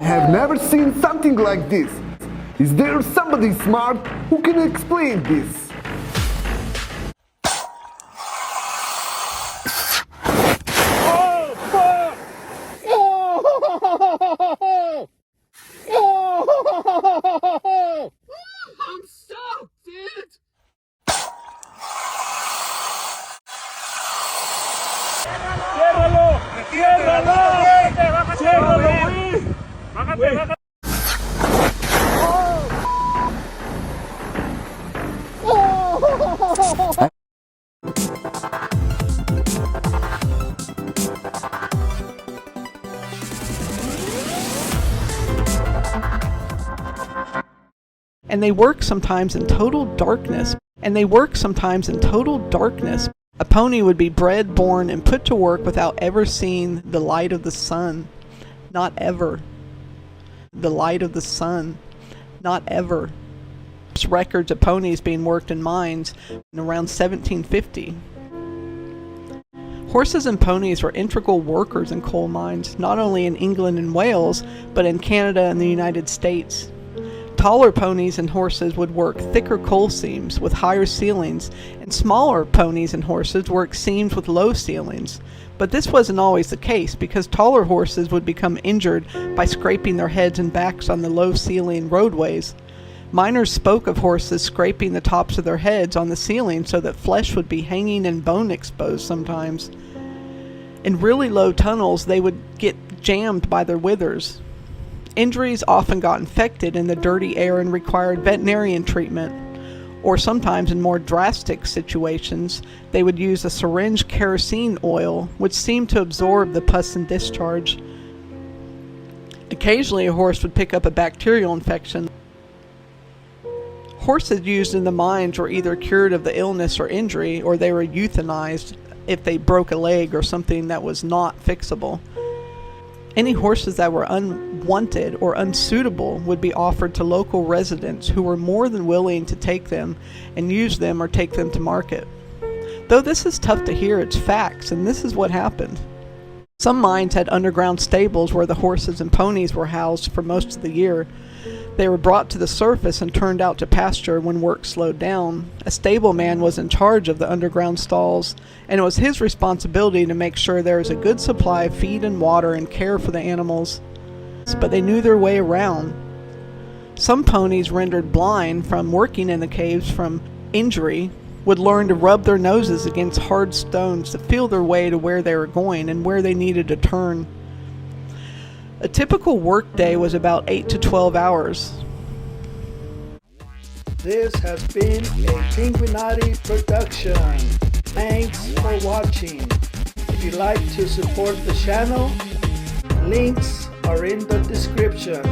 have never seen something like this. Is there somebody smart who can explain this? I'm stuck, dude! ¡Ciérralo! ¡Ciérralo! ¡Ciérralo, güey! ¡Bájate, bájate! And they work sometimes in total darkness. A pony would be bred, born, and put to work without ever seeing the light of the sun. Not ever. The light of the sun. Not ever. There's records of ponies being worked in mines in around 1750. Horses and ponies were integral workers in coal mines, not only in England and Wales, but in Canada and the United States. Taller ponies and horses would work thicker coal seams with higher ceilings, and smaller ponies and horses worked seams with low ceilings. But this wasn't always the case, because taller horses would become injured by scraping their heads and backs on the low ceiling roadways. Miners spoke of horses scraping the tops of their heads on the ceiling so that flesh would be hanging and bone exposed sometimes. In really low tunnels, they would get jammed by their withers. Injuries often got infected in the dirty air and required veterinarian treatment, or sometimes in more drastic situations, they would use a syringe kerosene oil, which seemed to absorb the pus and discharge. Occasionally, a horse would pick up a bacterial infection. Horses used in the mines were either cured of the illness or injury, or they were euthanized if they broke a leg or something that was not fixable. Any horses that were unwanted or unsuitable would be offered to local residents who were more than willing to take them and use them or take them to market. Though this is tough to hear, it's facts, and this is what happened. Some mines had underground stables where the horses and ponies were housed for most of the year. They were brought to the surface and turned out to pasture when work slowed down. A stableman was in charge of the underground stalls, and it was his responsibility to make sure there was a good supply of feed and water and care for the animals. But they knew their way around. Some ponies rendered blind from working in the caves from injury would learn to rub their noses against hard stones to feel their way to where they were going and where they needed to turn. A typical workday was about 8 to 12 hours. This has been a Pinguinati production. Thanks for watching. If you'd like to support the channel, links are in the description.